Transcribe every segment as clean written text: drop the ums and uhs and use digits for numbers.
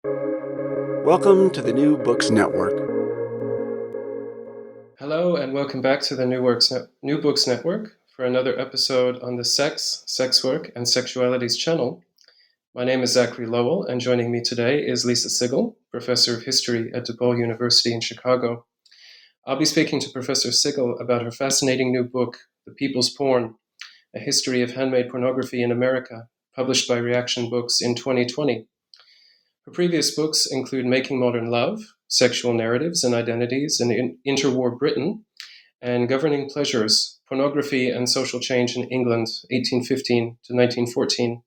Welcome to the New Books Network. Hello, and welcome back to the New Books Network for another episode on the sex work, and sexualities channel. My name is Zachary Lowell, and joining me today is Lisa Sigel, Professor of History at DePaul University in Chicago. I'll be speaking to Professor Sigel about her fascinating new book, The People's Porn, A History of Handmade Pornography in America, published by Reaction Books in 2020. Her previous books include Making Modern Love, Sexual Narratives and Identities in Interwar Britain, and Governing Pleasures, Pornography and Social Change in England, 1815 to 1914.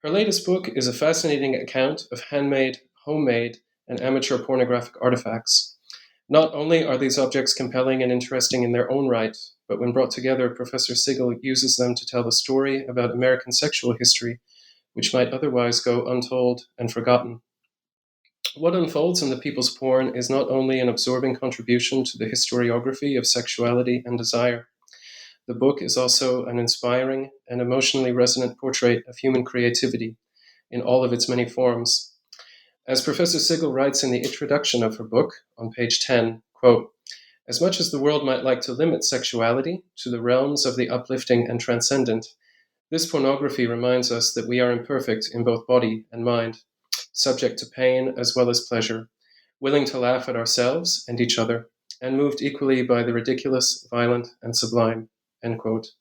Her latest book is a fascinating account of handmade, homemade, and amateur pornographic artifacts. Not only are these objects compelling and interesting in their own right, but when brought together, Professor Sigel uses them to tell the story about American sexual history, which might otherwise go untold and forgotten. What unfolds in The People's Porn is not only an absorbing contribution to the historiography of sexuality and desire. The book is also an inspiring and emotionally resonant portrait of human creativity in all of its many forms. As Professor Sigel writes in the introduction of her book on page 10, quote, "As much as the world might like to limit sexuality to the realms of the uplifting and transcendent, this pornography reminds us that we are imperfect in both body and mind, subject to pain as well as pleasure, willing to laugh at ourselves and each other, and moved equally by the ridiculous, violent, and sublime." End quote.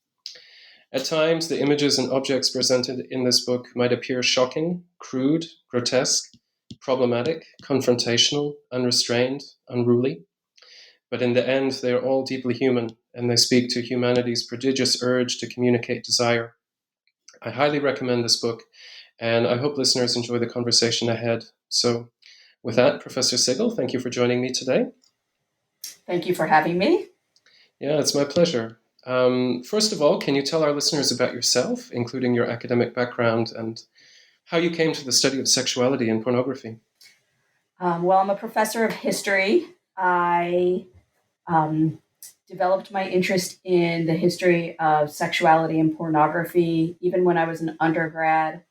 At times, the images and objects presented in this book might appear shocking, crude, grotesque, problematic, confrontational, unrestrained, unruly. But in the end, they are all deeply human, and they speak to humanity's prodigious urge to communicate desire. I highly recommend this book, and I hope listeners enjoy the conversation ahead. So, with that, Professor Sigel, thank you for joining me today. Thank you for having me. Yeah, it's my pleasure. First of all, can you tell our listeners about yourself, including your academic background and how you came to the study of sexuality and pornography? Well, I'm a professor of history. I um, developed my interest in the history of sexuality and pornography even when I was an undergrad.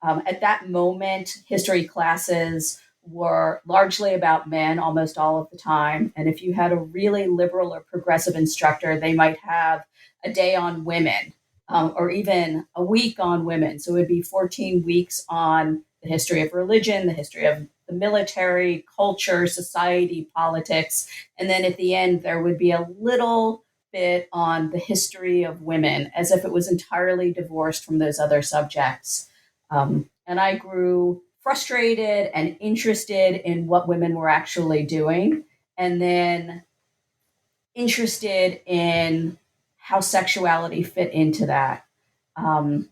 At that moment, history classes were largely about men almost all of the time. And if you had a really liberal or progressive instructor, they might have a day on women or even a week on women. So it would be 14 weeks on the history of religion, the history of the military, culture, society, politics. And then at the end, there would be a little bit on the history of women, as if it was entirely divorced from those other subjects. And I grew frustrated and interested in what women were actually doing, and then interested in how sexuality fit into that. Um,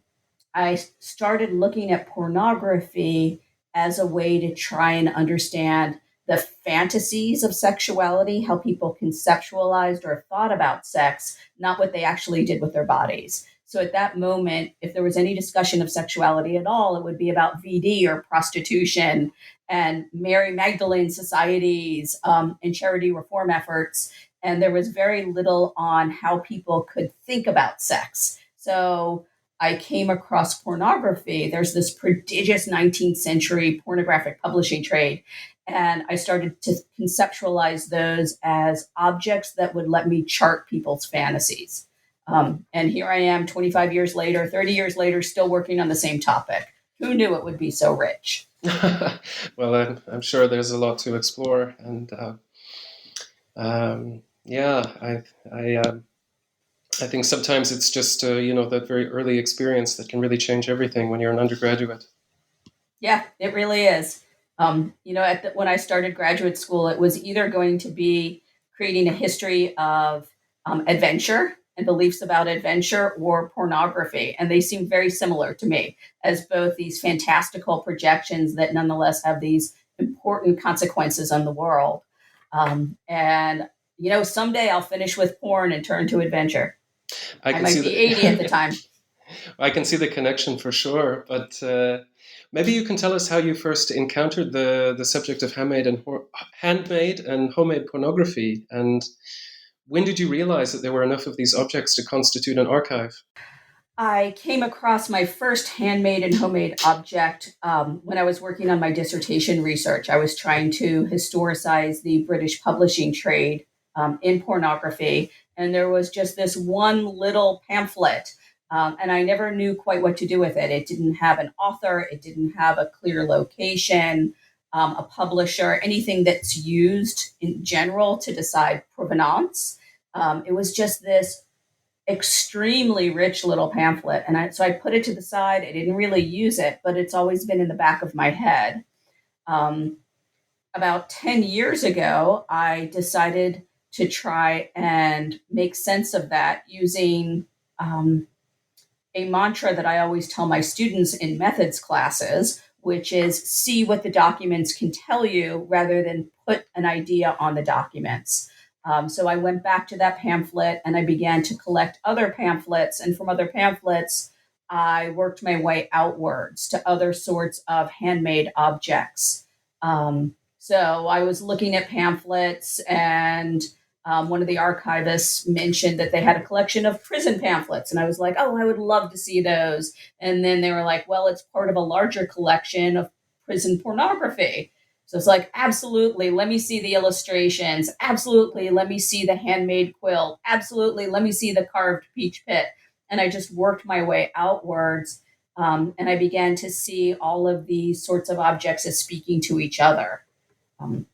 I started looking at pornography as a way to try and understand the fantasies of sexuality, how people conceptualized or thought about sex, not what they actually did with their bodies. So at that moment, if there was any discussion of sexuality at all, it would be about VD or prostitution and Mary Magdalene societies and charity reform efforts. And there was very little on how people could think about sex. So I came across pornography. There's this prodigious 19th century pornographic publishing trade. And I started to conceptualize those as objects that would let me chart people's fantasies. And here I am 25 years later, 30 years later, still working on the same topic. Who knew it would be so rich? Well, I'm sure there's a lot to explore. And yeah, I think sometimes it's just, that very early experience that can really change everything when you're an undergraduate. Yeah, it really is. When I started graduate school, it was either going to be creating a history of adventure and beliefs about adventure or pornography. And they seem very similar to me as both these fantastical projections that nonetheless have these important consequences on the world. Someday I'll finish with porn and turn to adventure. I I can might see be 80 at the the time. I can see the connection for sure, but maybe you can tell us how you first encountered the subject of handmade and homemade pornography, and when did you realize that there were enough of these objects to constitute an archive? I came across my first handmade and homemade object when I was working on my dissertation research. I was trying to historicize the British publishing trade in pornography, and there was just this one little pamphlet, and I never knew quite what to do with it. It didn't have an author, it didn't have a clear location, a publisher, anything that's used in general to decide provenance. It was just this extremely rich little pamphlet. And so I put it to the side. I didn't really use it, but it's always been in the back of my head. Um, about 10 years ago, I decided to try and make sense of that using a mantra that I always tell my students in methods classes, which is see what the documents can tell you rather than put an idea on the documents. So I went back to that pamphlet and I began to collect other pamphlets. And from other pamphlets, I worked my way outwards to other sorts of handmade objects. So I was looking at pamphlets, and one of the archivists mentioned that they had a collection of prison pamphlets. And I was like, oh, I would love to see those. And then they were like, well, it's part of a larger collection of prison pornography. So it's like, absolutely, let me see the illustrations. Absolutely, let me see the handmade quilt. Absolutely, let me see the carved peach pit. And I just worked my way outwards. And I began to see all of these sorts of objects as speaking to each other, um,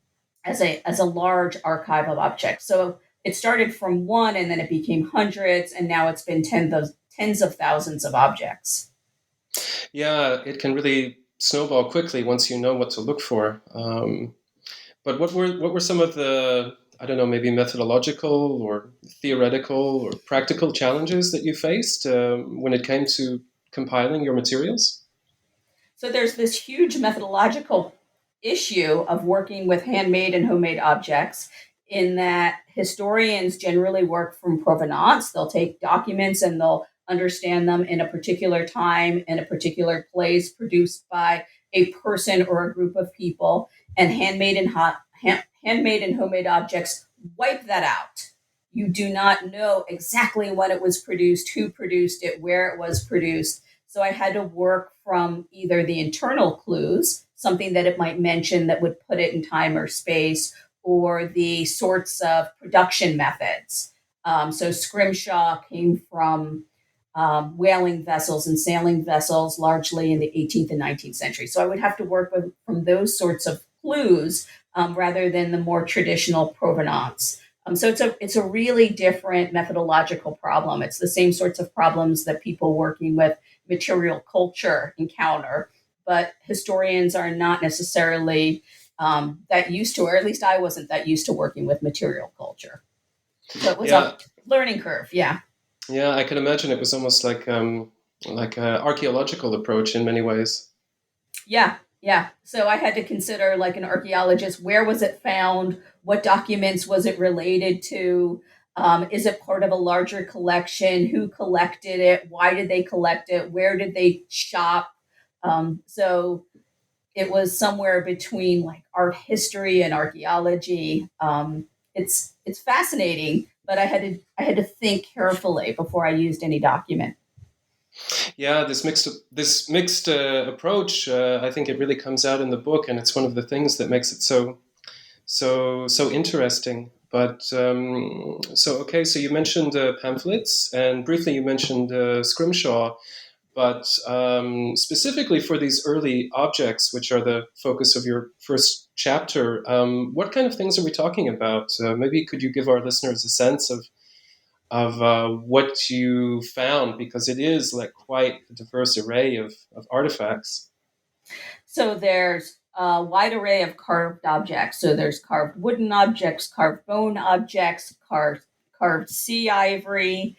as a large archive of objects. So it started from one, and then it became hundreds, and now it's been tens of thousands of objects. Yeah, it can really snowball quickly once you know what to look for. But what were some of the, I don't know, maybe methodological or theoretical or practical challenges that you faced when it came to compiling your materials? So there's this huge methodological issue of working with handmade and homemade objects, in that historians generally work from provenance. They'll take documents and they'll understand them in a particular time, in a particular place, produced by a person or a group of people. And handmade and homemade objects wipe that out. You do not know exactly when it was produced, who produced it, where it was produced. So I had to work from either the internal clues, something that it might mention that would put it in time or space, or the sorts of production methods. So scrimshaw came from whaling vessels and sailing vessels, largely in the 18th and 19th century. So I would have to work from those sorts of clues rather than the more traditional provenance. So it's a really different methodological problem. It's the same sorts of problems that people working with material culture encounter, but historians are not necessarily that used to, or at least I wasn't that used to working with material culture. So it was Yeah, a learning curve. Yeah. yeah, I can imagine it was almost like an archaeological approach in many ways. Yeah, yeah. So I had to consider, like an archaeologist, where was it found? What documents was it related to? Is it part of a larger collection? Who collected it? Why did they collect it? Where did they shop? So it was somewhere between like art history and archaeology. It's fascinating, but I had to think carefully before I used any document. Yeah, this mixed approach, I think it really comes out in the book, and it's one of the things that makes it so interesting. But so okay, so you mentioned pamphlets, and briefly you mentioned scrimshaw, but specifically for these early objects, which are the focus of your first chapter, what kind of things are we talking about? Maybe could you give our listeners a sense of what you found, because it is like quite a diverse array of artifacts. So there's a wide array of carved objects. So there's carved wooden objects, carved bone objects, carved sea ivory.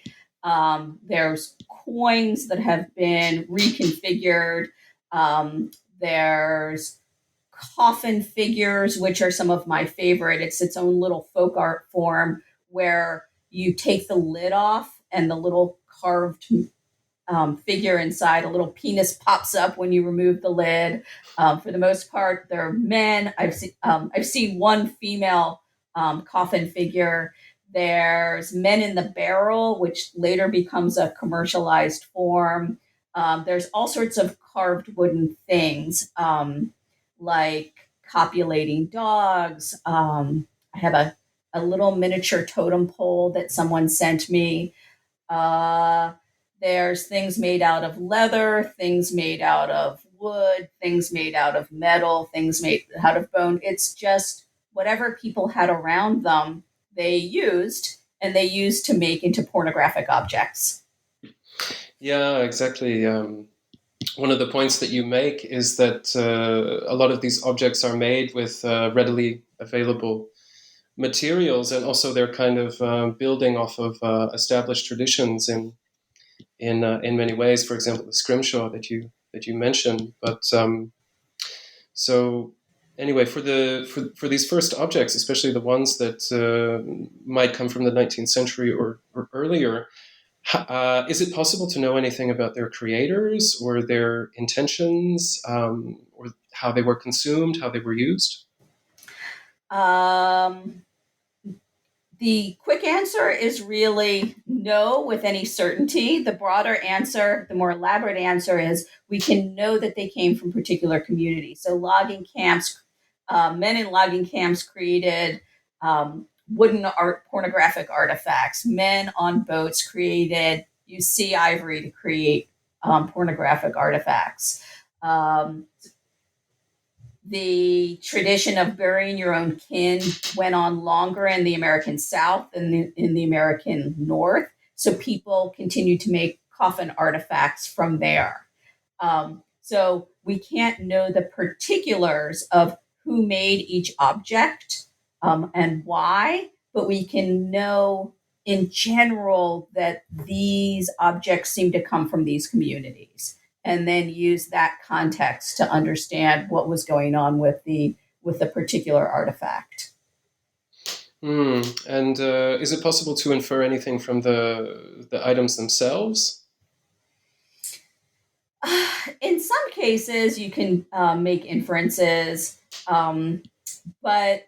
There's coins that have been reconfigured. There's coffin figures, which are some of my favorite. It's its own little folk art form where you take the lid off and the little carved figure inside, a little penis pops up when you remove the lid. For the most part, they're men. I've seen one female coffin figure. There's Men in the Barrel, which later becomes a commercialized form. There's all sorts of carved wooden things, like copulating dogs. I have a little miniature totem pole that someone sent me. Uh, there's things made out of leather, things made out of wood, things made out of metal, things made out of bone. It's just whatever people had around them, they used, and they used to make into pornographic objects. Yeah, exactly. One of the points that you make is that a lot of these objects are made with readily available materials, and also they're kind of building off of established traditions in many ways. For example, the scrimshaw that you mentioned. But so anyway, for these first objects, especially the ones that might come from the 19th century or earlier, is it possible to know anything about their creators or their intentions, or how they were consumed, how they were used? Um, the quick answer is really no with any certainty. The broader answer, the more elaborate answer is we can know that they came from particular communities. So logging camps, men in logging camps created wooden art, pornographic artifacts. Men on boats used sea ivory to create pornographic artifacts. Um, the tradition of burying your own kin went on longer in the American South than in the American North. So people continued to make coffin artifacts from there. So we can't know the particulars of who made each object and why, but we can know in general that these objects seem to come from these communities, and then use that context to understand what was going on with the particular artifact. And is it possible to infer anything from the items themselves? In some cases, you can make inferences, but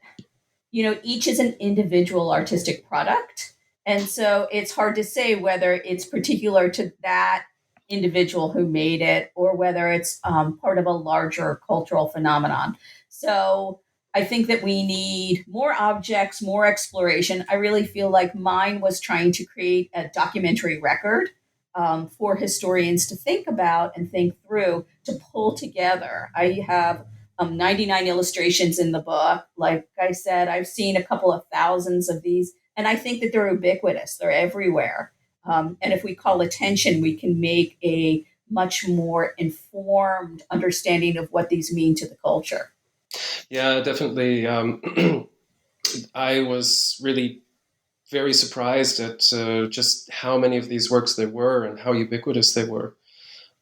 each is an individual artistic product, and so it's hard to say whether it's particular to that individual who made it or whether it's part of a larger cultural phenomenon. So I think that we need more objects, more exploration. I really feel like mine was trying to create a documentary record for historians to think about and think through, to pull together. I have 99 illustrations in the book. Like I said, I've seen a couple of thousands of these, and I think that they're ubiquitous. They're everywhere. And if we call attention, we can make a much more informed understanding of what these mean to the culture. Yeah, definitely. I was really very surprised at just how many of these works there were and how ubiquitous they were.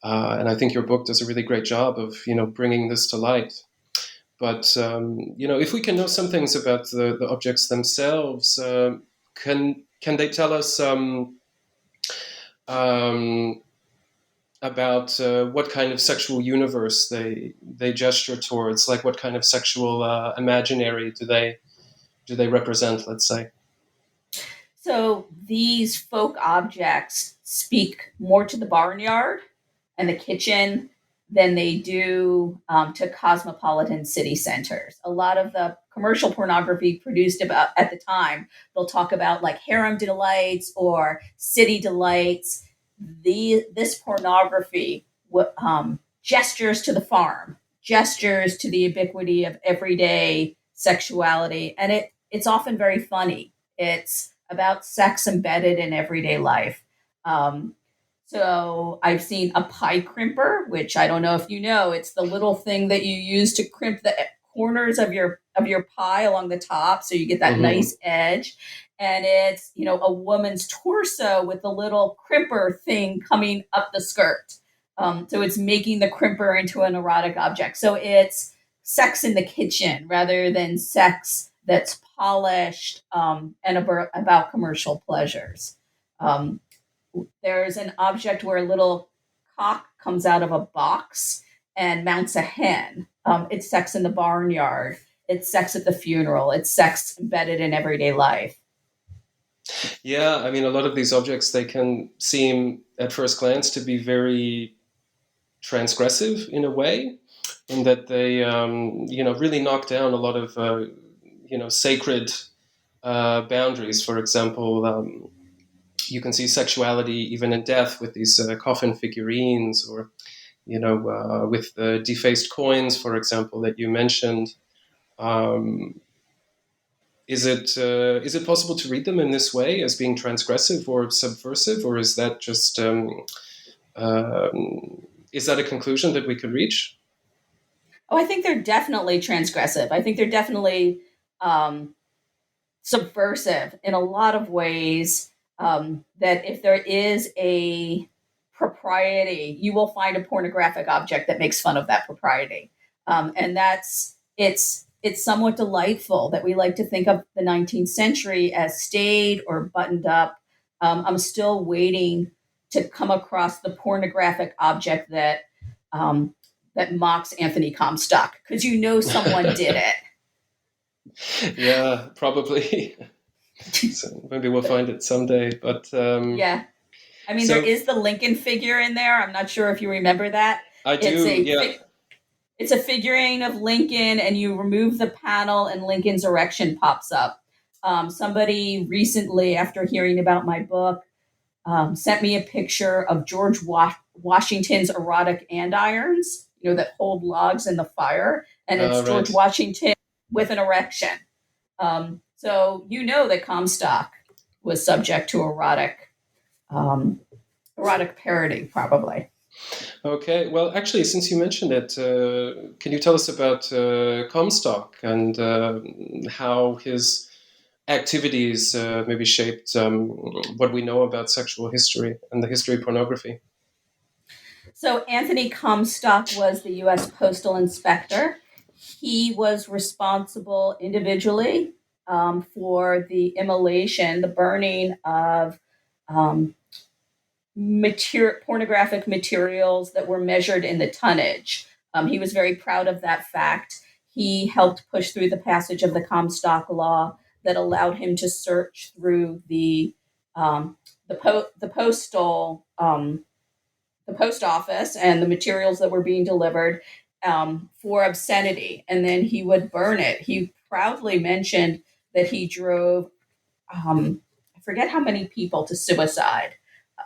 And I think your book does a really great job of bringing this to light. But if we can know some things about the objects themselves, can they tell us about what kind of sexual universe they gesture towards? Like, what kind of sexual imaginary do they represent? Let's say. So these folk objects speak more to the barnyard and the kitchen than they do to cosmopolitan city centers. A lot of the commercial pornography produced about at the time, they'll talk about like harem delights or city delights. This pornography gestures to the farm, gestures to the ubiquity of everyday sexuality, and it's often very funny. It's about sex embedded in everyday life. So I've seen a pie crimper, which I don't know if you know. It's the little thing that you use to crimp the corners of your pie along the top, so you get that nice edge. And it's a woman's torso with a little crimper thing coming up the skirt. So it's making the crimper into an erotic object. So it's sex in the kitchen rather than sex that's polished and about commercial pleasures. There's an object where a little cock comes out of a box and mounts a hen. It's sex in the barnyard. It's sex at the funeral. It's sex embedded in everyday life. Yeah, I mean, a lot of these objects, they can seem at first glance to be very transgressive in a way, in that they, really knock down a lot of, sacred boundaries. For example, you can see sexuality even in death with these coffin figurines, or with the defaced coins, for example, that you mentioned. Um, is it possible to read them in this way as being transgressive or subversive, or is that just is that a conclusion that we could reach? Oh, I think they're definitely transgressive. I think they're definitely um, subversive in a lot of ways. That if there is a propriety, you will find a pornographic object that makes fun of that propriety, and it's somewhat delightful that we like to think of the 19th century as staid or buttoned up. I'm still waiting to come across the pornographic object um, that mocks Anthony Comstock, because someone did it. Yeah, probably. So maybe we'll find it someday. But Yeah. I mean, there so is the Lincoln figure in there. I'm not sure if you remember that. I It's do, a yeah. it's a figurine of Lincoln, and you remove the panel, and Lincoln's erection pops up. Somebody recently, after hearing about my book, sent me a picture of George Washington's erotic andirons, that hold logs in the fire, and it's George Right. Washington with an erection. So that Comstock was subject to um, erotic parody, probably. Okay. Well, actually, since you mentioned it, can you tell us about Comstock and how his activities maybe shaped what we know about sexual history and the history of pornography? So Anthony Comstock was the U.S. Postal Inspector. He was responsible individually for the immolation, the burning of um, pornographic materials that were measured in the tonnage. He was very proud of that fact. He helped push through the passage of the Comstock Law that allowed him to search through um, the postal the post office and the materials that were being delivered for obscenity, and then he would burn it. He proudly mentioned that he drove, I forget how many people, to suicide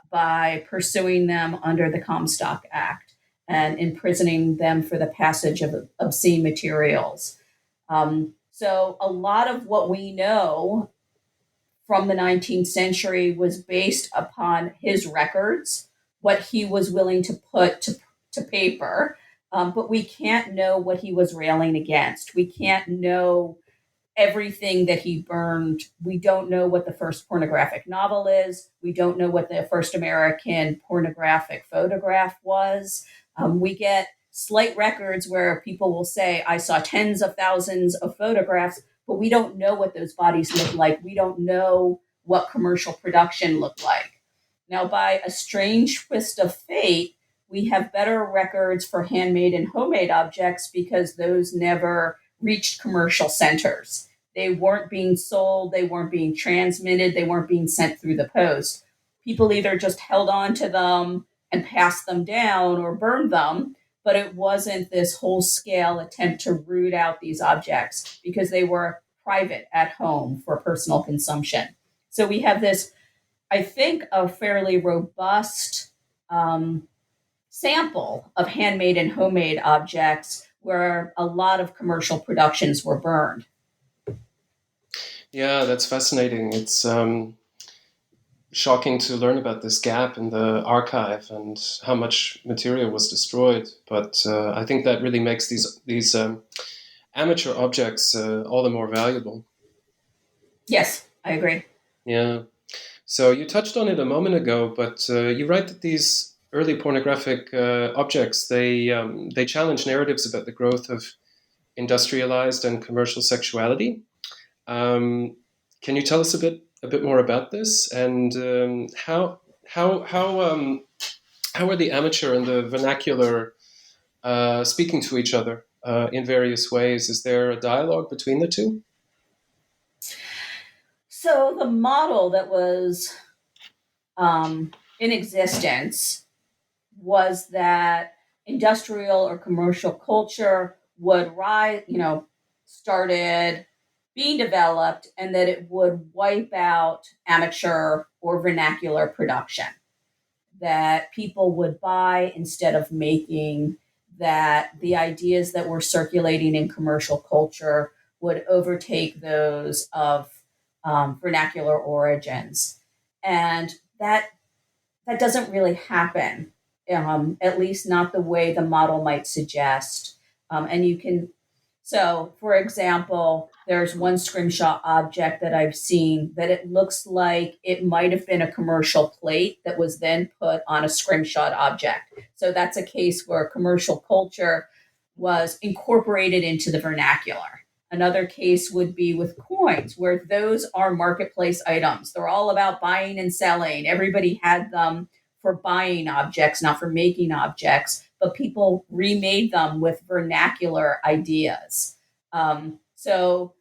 by pursuing them under the Comstock Act and imprisoning them for the passage of obscene materials. So a lot of what we know from the 19th century was based upon his records, what he was willing to put to paper. But we can't know what he was railing against. We can't know everything that he burned. We don't know what the first pornographic novel is. We don't know what the first American pornographic photograph was. We get slight records where people will say, I saw tens of thousands of photographs, but we don't know what those bodies look like. We don't know what commercial production looked like. Now, by a strange twist of fate, we have better records for handmade and homemade objects because those never reached commercial centers. They weren't being sold, they weren't being transmitted, they weren't being sent through the post. People either just held on to them and passed them down or burned them, but it wasn't this whole scale attempt to root out these objects because they were private at home for personal consumption. So we have this, I think, a fairly robust um, sample of handmade and homemade objects where a lot of commercial productions were burned. Yeah, that's fascinating. It's shocking to learn about this gap in the archive and how much material was destroyed. But I think that really makes these amateur objects all the more valuable. Yes, I agree. Yeah. So you touched on it a moment ago, but you write that these early pornographic objects, they challenge narratives about the growth of industrialized and commercial sexuality. Um, can you tell us a bit more about this, and how are the amateur and the vernacular speaking to each other in various ways? Is there a dialogue between the two? So the model that was in existence was that industrial or commercial culture would rise, started being developed, and that it would wipe out amateur or vernacular production. That people would buy instead of making, that the ideas that were circulating in commercial culture would overtake those of vernacular origins. And that doesn't really happen, at least not the way the model might suggest. And you can, so for example, there's one scrimshaw object that I've seen that it looks like it might have been a commercial plate that was then put on a scrimshaw object. So that's a case where commercial culture was incorporated into the vernacular. Another case would be with coins, where those are marketplace items. They're all about buying and selling. Everybody had them for buying objects, not for making objects, but people remade them with vernacular ideas. So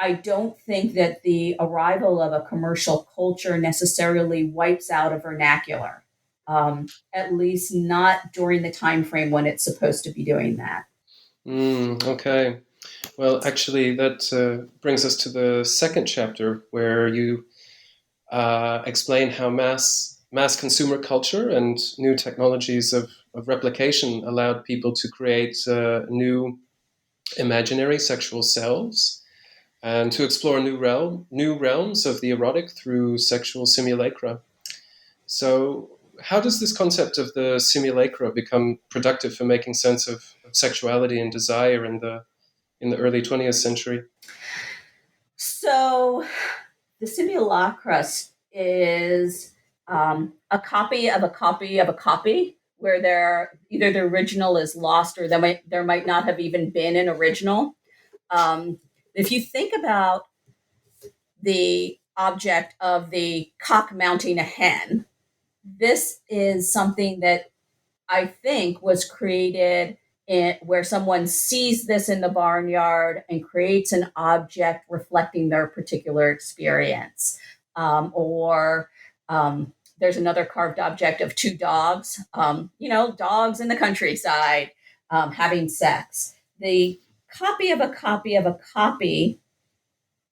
I don't think that the arrival of a commercial culture necessarily wipes out a vernacular, at least not during the time frame when it's supposed to be doing that. Okay. Well, actually, that brings us to the second chapter, where you explain how mass consumer culture and new technologies of replication allowed people to create new imaginary sexual selves and to explore new realms of the erotic through sexual simulacra. So, how does this concept of the simulacra become productive for making sense of sexuality and desire in the early 20th century? So the simulacra is a copy of a copy of a copy, where either the original is lost or there might not have even been an original. If you think about the object of the cock mounting a hen, this is something that I think was created where someone sees this in the barnyard and creates an object reflecting their particular experience. Or there's another carved object of two dogs, dogs in the countryside having sex. The copy of a copy of a copy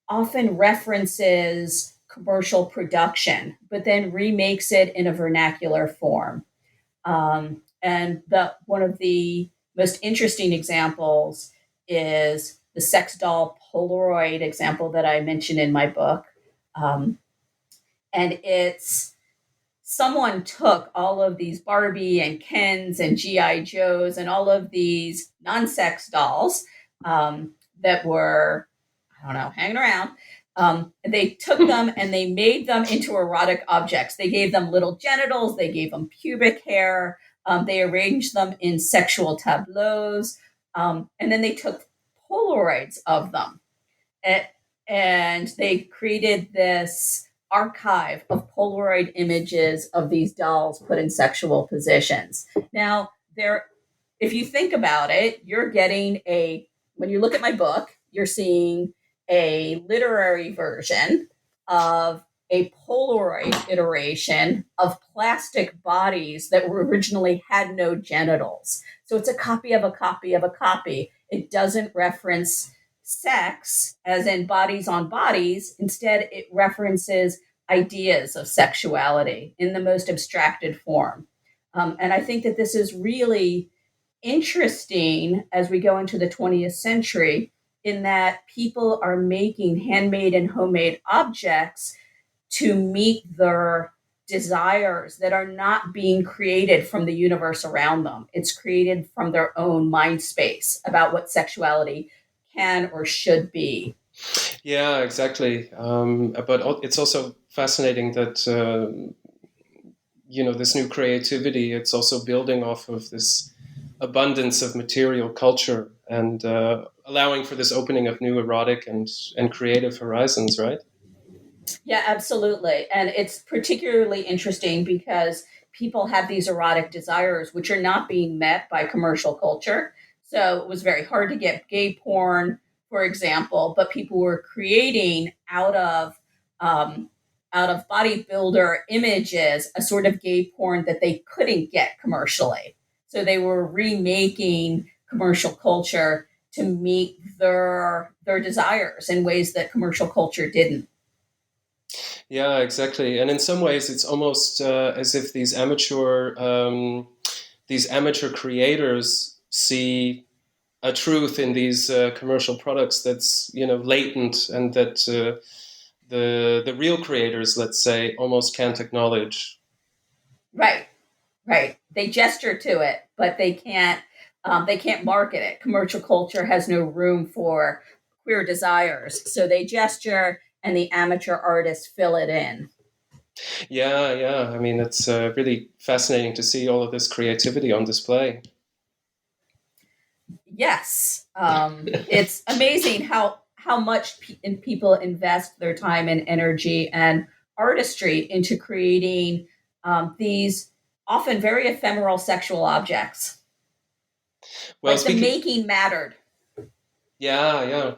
often references commercial production, but then remakes it in a vernacular form. And one of the most interesting examples is the sex doll Polaroid example that I mentioned in my book. And it's someone took all of these Barbie and Kens and G.I. Joes and all of these non-sex dolls that were, I don't know, hanging around. They took them and they made them into erotic objects. They gave them little genitals. They gave them pubic hair. They arranged them in sexual tableaus. And then they took Polaroids of them. And they created this archive of Polaroid images of these dolls put in sexual positions. Now, if you think about it, you're getting when you look at my book, you're seeing a literary version of a Polaroid iteration of plastic bodies that originally had no genitals. So it's a copy of a copy of a copy. It doesn't reference sex, as in bodies on bodies. Instead, it references ideas of sexuality in the most abstracted form. And I think that this is really interesting as we go into the 20th century, in that people are making handmade and homemade objects to meet their desires that are not being created from the universe around them. It's created from their own mind space about what sexuality can or should be. Yeah, exactly. But it's also fascinating that, this new creativity, it's also building off of this abundance of material culture and allowing for this opening of new erotic and creative horizons, right? Yeah, absolutely. And it's particularly interesting because people have these erotic desires which are not being met by commercial culture. So it was very hard to get gay porn, for example, but people were creating out of um, out of bodybuilder images a sort of gay porn that they couldn't get commercially. So they were remaking commercial culture to meet their desires in ways that commercial culture didn't. Yeah, exactly. And in some ways, it's almost as if these amateur creators see a truth in these commercial products that's latent, and that the real creators, let's say, almost can't acknowledge. Right, right. They gesture to it, but they can't market it. Commercial culture has no room for queer desires, so they gesture, and the amateur artists fill it in. Yeah, yeah. I mean, it's really fascinating to see all of this creativity on display. Yes, it's amazing how much people invest their time and energy and artistry into creating these often very ephemeral sexual objects. Well, Like the speaking, making mattered. yeah, yeah.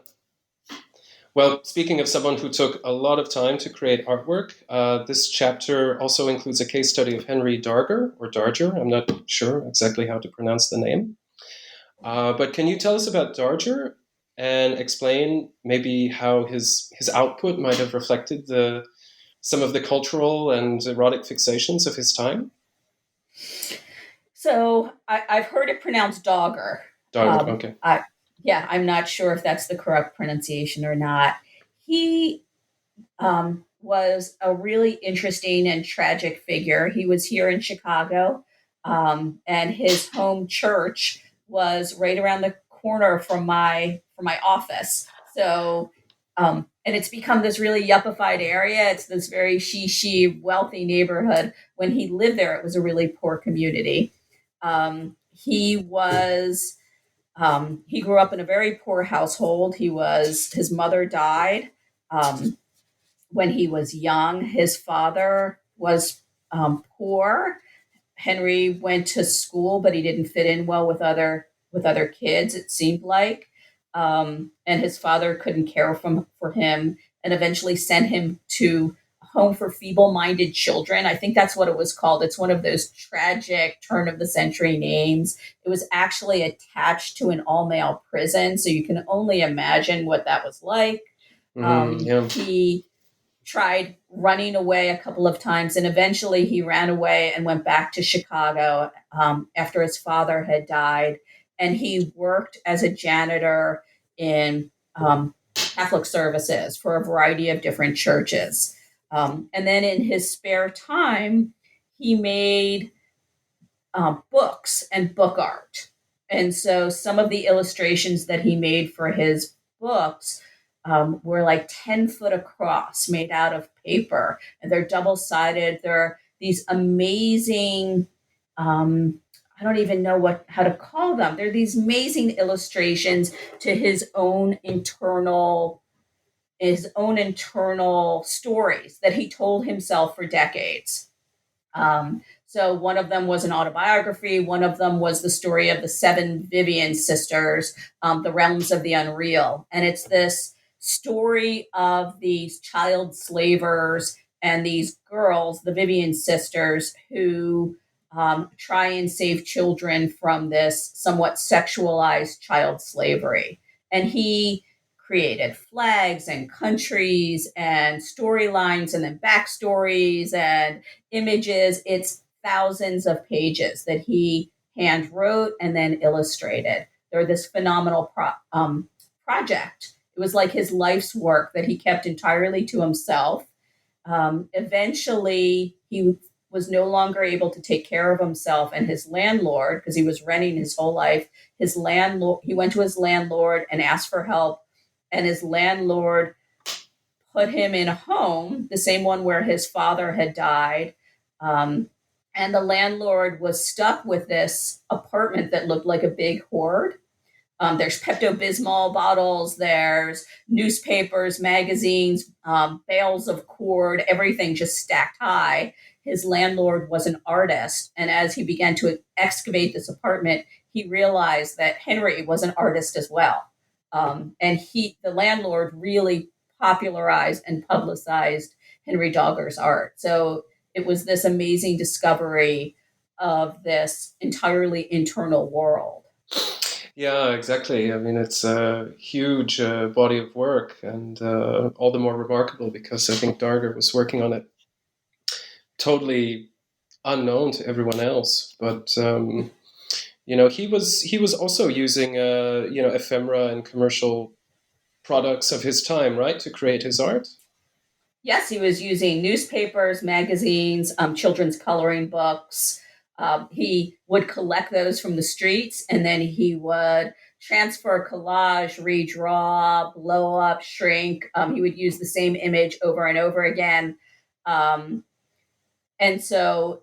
Well, speaking of someone who took a lot of time to create artwork, this chapter also includes a case study of Henry Darger, or Darger. I'm not sure exactly how to pronounce the name. But can you tell us about Darger and explain maybe how his output might have reflected some of the cultural and erotic fixations of his time? So I've heard it pronounced Dogger. Darger, okay. Yeah, I'm not sure if that's the correct pronunciation or not. He was a really interesting and tragic figure. He was here in Chicago, and his home church was right around the corner from my office. So, and it's become this really yuppified area. It's this very she wealthy neighborhood. When he lived there, it was a really poor community. He grew up in a very poor household. His mother died. Um, when he was young. His father was poor. Henry went to school, but he didn't fit in well with other kids. It seemed like, and his father couldn't care for him, and eventually sent him to a home for feeble-minded children. I think that's what it was called. It's one of those tragic turn of the century names. It was actually attached to an all-male prison, so you can only imagine what that was like. Yeah. He tried running away a couple of times, and eventually he ran away and went back to Chicago after his father had died. And he worked as a janitor in Catholic services for a variety of different churches. And then in his spare time, he made books and book art. And so some of the illustrations that he made for his books were like 10 foot across, made out of paper, and they're double sided. They're these amazing, I don't even know how to call them. They're these amazing illustrations to his own internal stories that he told himself for decades. So one of them was an autobiography. One of them was the story of the seven Vivian sisters, the realms of the unreal. And it's this story of these child slavers and these girls, the Vivian sisters, who try and save children from this somewhat sexualized child slavery. And he created flags and countries and storylines and then backstories and images. It's thousands of pages that he hand wrote and then illustrated. They're this phenomenal project. It was like his life's work that he kept entirely to himself. Eventually, he was no longer able to take care of himself, and his landlord, because he was renting his whole life, he went to his landlord and asked for help, and his landlord put him in a home, the same one where his father had died. And the landlord was stuck with this apartment that looked like a big hoard. There's Pepto Bismol bottles, there's newspapers, magazines, bales of cord, everything just stacked high. His landlord was an artist. And as he began to excavate this apartment, he realized that Henry was an artist as well. And the landlord really popularized and publicized Henry Dogger's art. So it was this amazing discovery of this entirely internal world. Yeah, exactly. I mean, it's a huge body of work, and all the more remarkable because I think Darger was working on it totally unknown to everyone else. But he was also using ephemera and commercial products of his time, right, to create his art. Yes, he was using newspapers, magazines, children's coloring books. He would collect those from the streets, and then he would transfer, collage, redraw, blow up, shrink. He would use the same image over and over again. Um, and so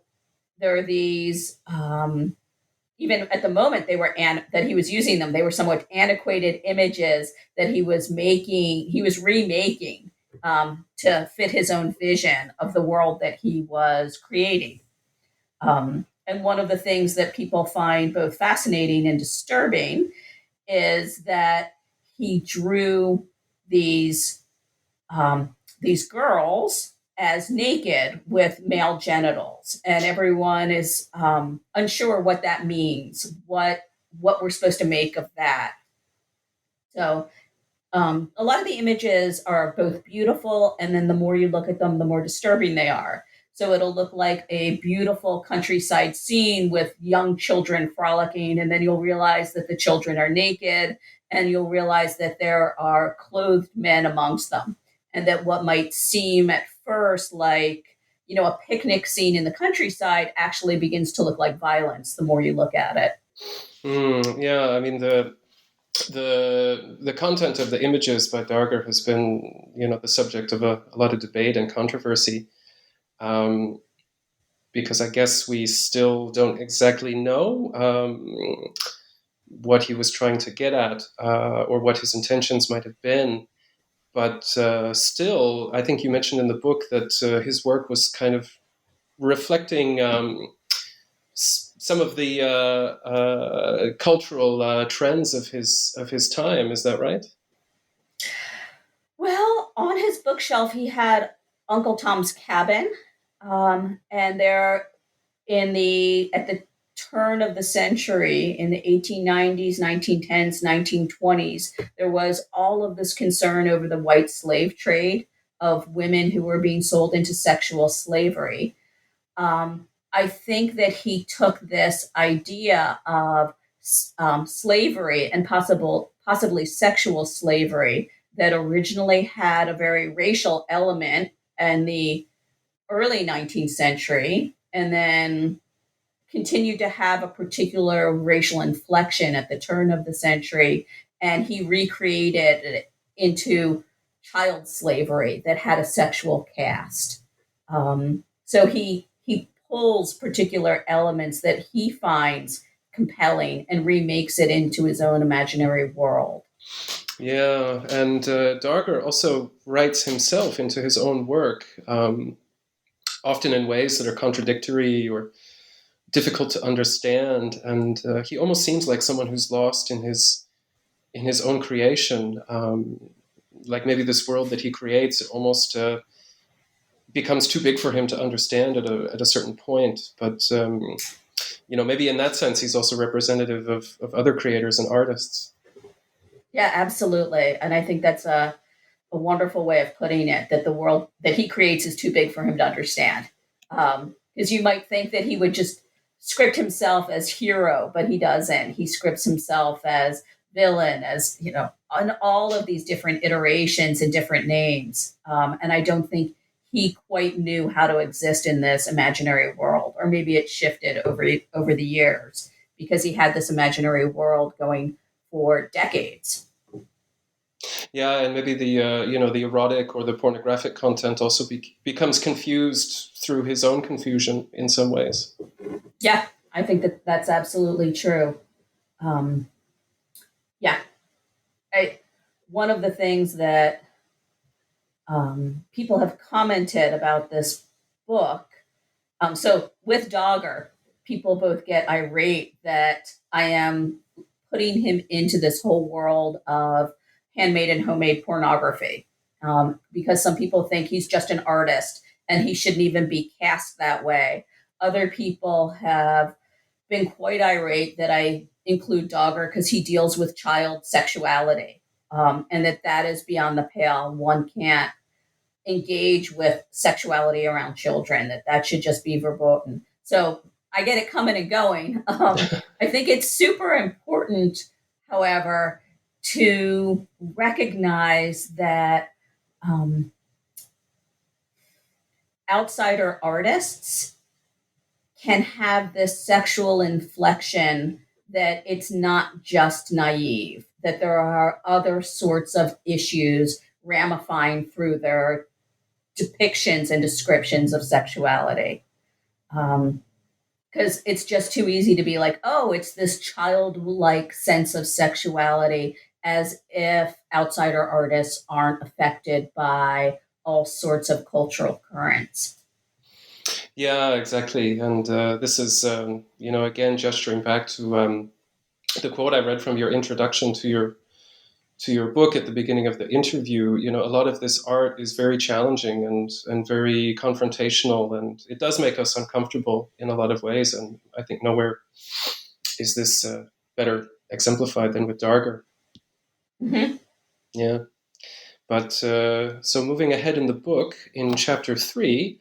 there are these, even at the moment that he was using them, they were somewhat antiquated images that he was remaking to fit his own vision of the world that he was creating. And one of the things that people find both fascinating and disturbing is that he drew these these girls as naked with male genitals, and everyone is unsure what that means, what we're supposed to make of that. So a lot of the images are both beautiful, and then the more you look at them, the more disturbing they are. So it'll look like a beautiful countryside scene with young children frolicking, and then you'll realize that the children are naked, and you'll realize that there are clothed men amongst them, and that what might seem at first like a picnic scene in the countryside actually begins to look like violence the more you look at it. Yeah, I mean the content of the images by Darger has been the subject of a lot of debate and controversy, because I guess we still don't exactly know what he was trying to get at, or what his intentions might have been. But still, I think you mentioned in the book that his work was kind of reflecting some of the cultural trends of his time. Is that right? Well, on his bookshelf, he had Uncle Tom's Cabin, and there in the at the turn of the century, in the 1890s, 1910s, 1920s, there was all of this concern over the white slave trade of women who were being sold into sexual slavery. I think that he took this idea of slavery and possibly sexual slavery that originally had a very racial element in the early 19th century, and then continued to have a particular racial inflection at the turn of the century. And he recreated it into child slavery that had a sexual cast. So he pulls particular elements that he finds compelling and remakes it into his own imaginary world. Yeah, and Darger also writes himself into his own work, often in ways that are contradictory or difficult to understand, and he almost seems like someone who's lost in his own creation. Like maybe this world that he creates almost becomes too big for him to understand at a certain point. But maybe in that sense, he's also representative of other creators and artists. Yeah, absolutely. And I think that's a wonderful way of putting it, that the world that he creates is too big for him to understand. Because you might think that he would just script himself as hero, but he doesn't. He scripts himself as villain, as, on all of these different iterations and different names. And I don't think he quite knew how to exist in this imaginary world, or maybe it shifted over the years because he had this imaginary world going for decades. Yeah, and maybe the erotic or the pornographic content also becomes confused through his own confusion in some ways. Yeah, I think that that's absolutely true. Um, yeah, one of the things that people have commented about this book. So with Dogger, people both get irate that I am putting him into this whole world of handmade and homemade pornography. because some people think he's just an artist and he shouldn't even be cast that way. Other people have been quite irate that I include Dogger because he deals with child sexuality, and that is beyond the pale. One can't engage with sexuality around children, that should just be verboten. So I get it coming and going. I think it's super important, however, to recognize that outsider artists can have this sexual inflection, that it's not just naive, that there are other sorts of issues ramifying through their depictions and descriptions of sexuality. Because it's just too easy to be like, oh, it's this childlike sense of sexuality, as if outsider artists aren't affected by all sorts of cultural currents. Yeah, exactly. And this is, again, gesturing back to the quote I read from your introduction to your book at the beginning of the interview. A lot of this art is very challenging and very confrontational, and it does make us uncomfortable in a lot of ways. And I think nowhere is this better exemplified than with Darger. Mm-hmm. Yeah. But so moving ahead in the book, in chapter 3,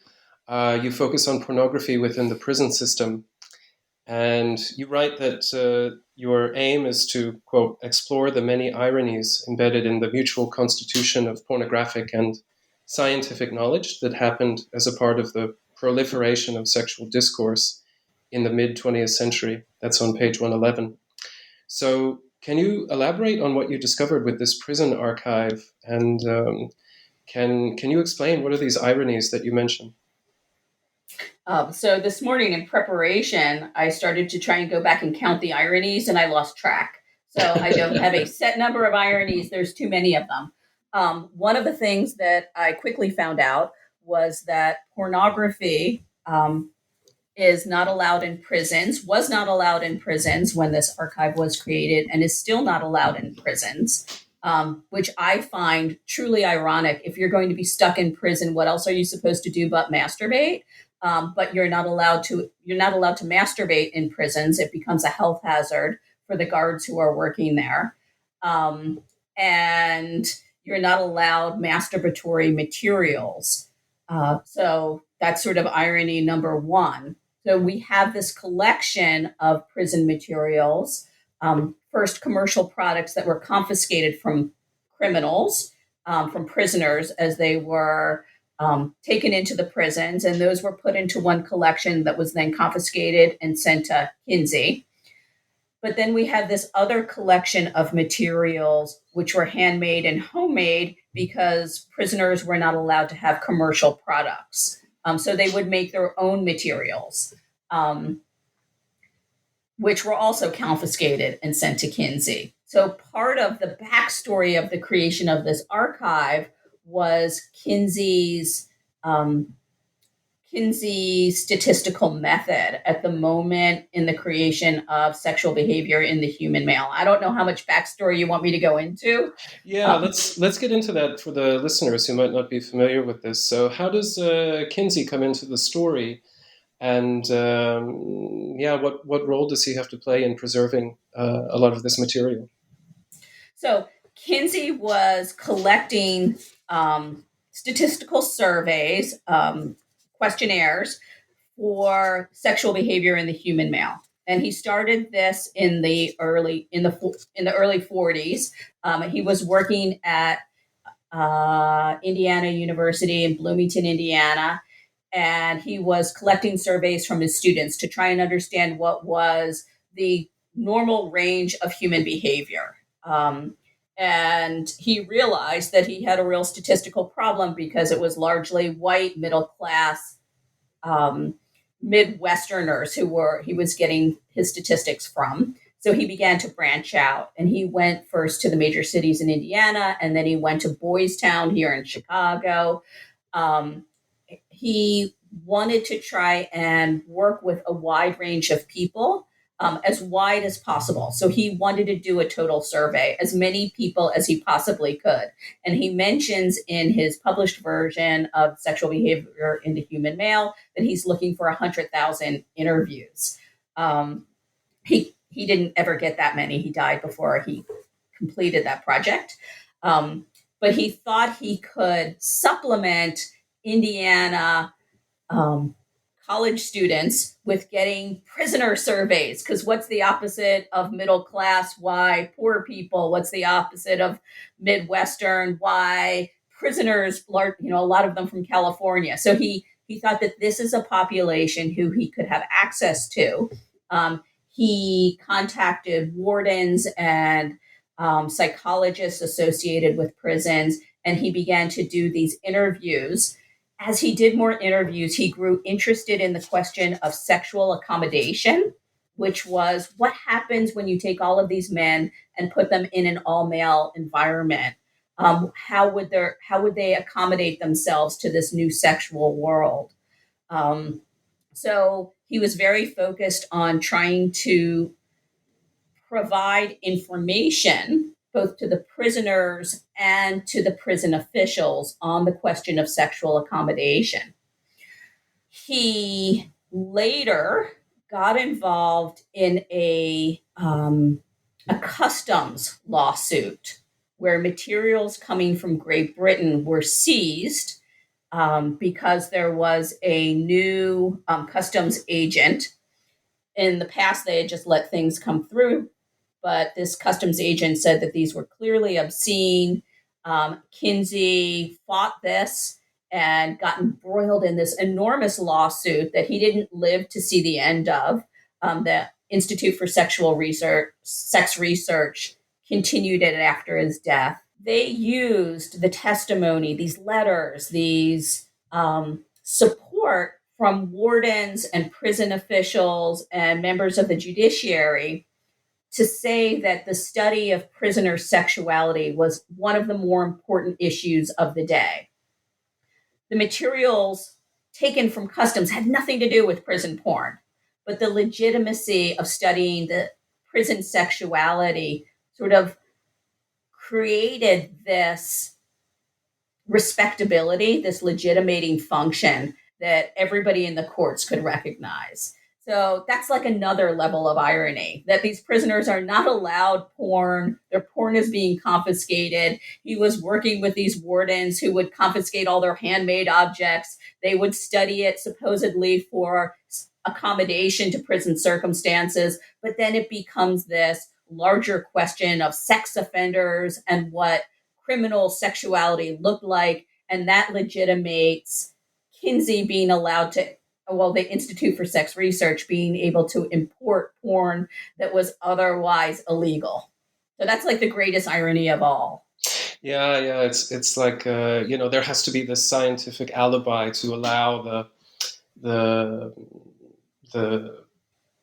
you focus on pornography within the prison system. And you write that your aim is to, quote, explore the many ironies embedded in the mutual constitution of pornographic and scientific knowledge that happened as a part of the proliferation of sexual discourse in the mid-20th century. That's on page 111. So can you elaborate on what you discovered with this prison archive? And can you explain what are these ironies that you mentioned? So this morning in preparation, I started to try and go back and count the ironies, and I lost track. So I don't have a set number of ironies. There's too many of them. One of the things that I quickly found out was that pornography is not allowed in prisons, was not allowed in prisons when this archive was created, and is still not allowed in prisons. Which I find truly ironic. If you're going to be stuck in prison, what else are you supposed to do but masturbate? But you're not allowed to masturbate in prisons. It becomes a health hazard for the guards who are working there. And you're not allowed masturbatory materials. So that's sort of irony number one. So we have this collection of prison materials, first commercial products that were confiscated from criminals, from prisoners as they were taken into the prisons, and those were put into one collection that was then confiscated and sent to Kinsey. But then we have this other collection of materials which were handmade and homemade because prisoners were not allowed to have commercial products. So they would make their own materials, which were also confiscated and sent to Kinsey. So part of the backstory of the creation of this archive was Kinsey's statistical method at the moment in the creation of sexual behavior in the human male. I don't know how much backstory you want me to go into. Yeah, let's get into that for the listeners who might not be familiar with this. So how does Kinsey come into the story? And what role does he have to play in preserving a lot of this material? So Kinsey was collecting statistical surveys, questionnaires for sexual behavior in the human male, and he started this in the early 40s. He was working at Indiana University in Bloomington, Indiana, and he was collecting surveys from his students to try and understand what was the normal range of human behavior. And he realized that he had a real statistical problem because it was largely white, middle class, Midwesterners he was getting his statistics from. So he began to branch out, and he went first to the major cities in Indiana, and then he went to Boys Town here in Chicago. He wanted to try and work with a wide range of people as wide as possible. So he wanted to do a total survey, as many people as he possibly could. And he mentions in his published version of Sexual Behavior in the Human Male that he's looking for 100,000 interviews. He didn't ever get that many. He died before he completed that project. But he thought he could supplement Indiana college students with getting prisoner surveys, because what's the opposite of middle class? Why poor people? What's the opposite of Midwestern? Why prisoners? A lot of them from California. So he thought that this is a population who he could have access to. He contacted wardens and psychologists associated with prisons, and he began to do these interviews. As he did more interviews, he grew interested in the question of sexual accommodation, which was what happens when you take all of these men and put them in an all-male environment. How would they accommodate themselves to this new sexual world? So he was very focused on trying to provide information both to the prisoners and to the prison officials on the question of sexual accommodation. He later got involved in a customs lawsuit where materials coming from Great Britain were seized because there was a new customs agent. In the past, they had just let things come through, but this customs agent said that these were clearly obscene. Kinsey fought this and got embroiled in this enormous lawsuit that he didn't live to see the end of. The Institute for Sex Research continued it after his death. They used the testimony, these letters, these support from wardens and prison officials and members of the judiciary to say that the study of prisoner sexuality was one of the more important issues of the day. The materials taken from customs had nothing to do with prison porn, but the legitimacy of studying the prison sexuality sort of created this respectability, this legitimating function that everybody in the courts could recognize. So that's like another level of irony, that these prisoners are not allowed porn. Their porn is being confiscated. He was working with these wardens who would confiscate all their handmade objects. They would study it supposedly for accommodation to prison circumstances. But then it becomes this larger question of sex offenders and what criminal sexuality looked like. And that legitimates Kinsey being allowed to, the Institute for Sex Research being able to import porn that was otherwise illegal. So that's like the greatest irony of all. Yeah. It's like there has to be this scientific alibi to allow the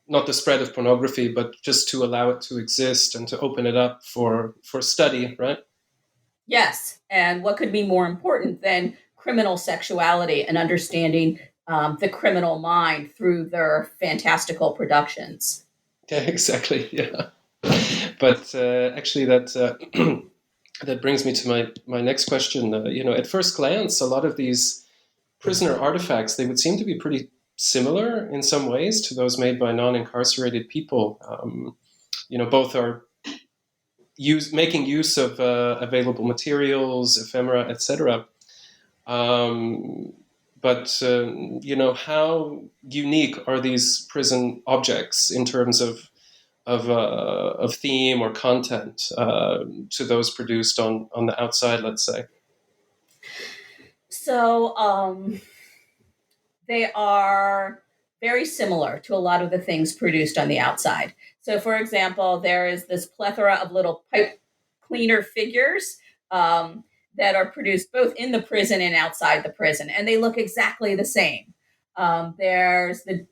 not the spread of pornography, but just to allow it to exist and to open it up for study, right? Yes, and what could be more important than criminal sexuality and understanding the criminal mind through their fantastical productions? Yeah, exactly. Yeah, but actually, that that brings me to my next question. At first glance, a lot of these prisoner artifacts, they would seem to be pretty similar in some ways to those made by non-incarcerated people. Both are making use of available materials, ephemera, etc. But how unique are these prison objects in terms of theme or content to those produced on the outside, let's say? So they are very similar to a lot of the things produced on the outside. So, for example, there is this plethora of little pipe cleaner figures that are produced both in the prison and outside the prison, and they look exactly the same. There's the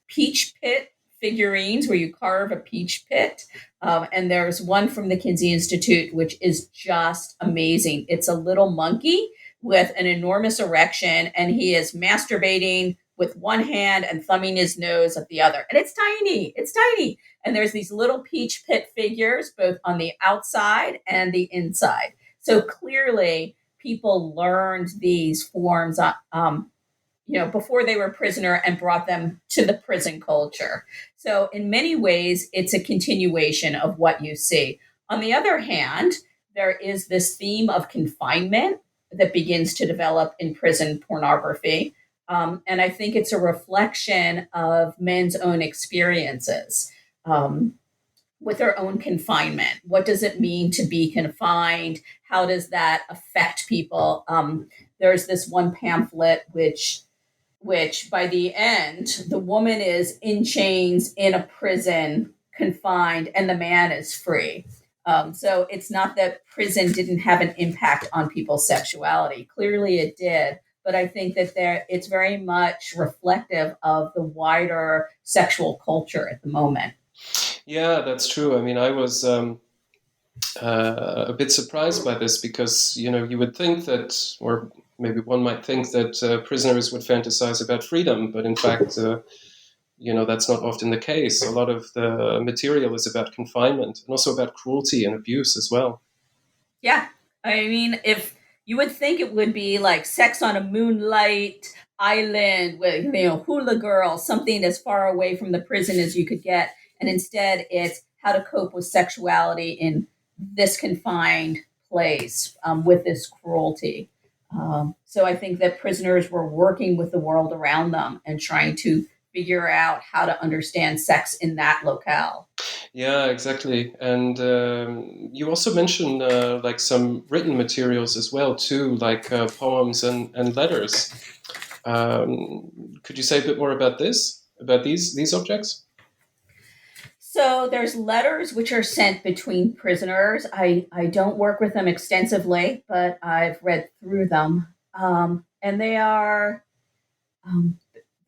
peach pit figurines where you carve a peach pit, and there's one from the Kinsey Institute, which is just amazing. It's a little monkey with an enormous erection, and he is masturbating with one hand and thumbing his nose at the other. And it's tiny. It's tiny. And there's these little peach pit figures, both on the outside and the inside. So clearly, people learned these forms, before they were prisoner and brought them to the prison culture. So in many ways, it's a continuation of what you see. On the other hand, there is this theme of confinement that begins to develop in prison pornography. And I think it's a reflection of men's own experiences with their own confinement. What does it mean to be confined? How does that affect people? There's this one pamphlet which by the end, the woman is in chains in a prison, confined, and the man is free. So it's not that prison didn't have an impact on people's sexuality. Clearly it did. But I think that it's very much reflective of the wider sexual culture at the moment. Yeah, that's true. I mean, I was a bit surprised by this because, you would think that, or maybe one might think that prisoners would fantasize about freedom, but in fact, that's not often the case. A lot of the material is about confinement and also about cruelty and abuse as well. Yeah. I mean, if you would think it would be like Sex on a Moonlight Island with, hula girl, something as far away from the prison as you could get. And instead, it's how to cope with sexuality in this confined place with this cruelty. So I think that prisoners were working with the world around them and trying to figure out how to understand sex in that locale. Yeah, exactly. And you also mentioned like some written materials as well, too, like poems and letters. Could you say a bit more about these objects? So there's letters which are sent between prisoners. I don't work with them extensively, but I've read through them. And they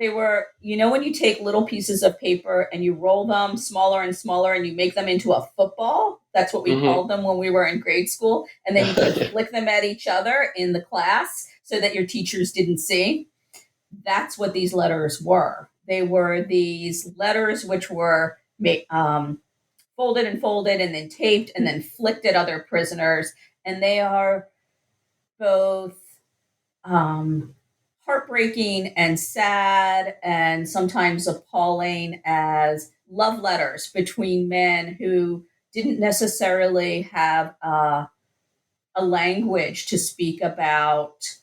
were, when you take little pieces of paper and you roll them smaller and smaller and you make them into a football. That's what we called them when we were in grade school. And then you could flick them at each other in the class so that your teachers didn't see. That's what these letters were. They were these letters which were folded and then taped and then flicked at other prisoners. And they are both heartbreaking and sad and sometimes appalling as love letters between men who didn't necessarily have a language to speak about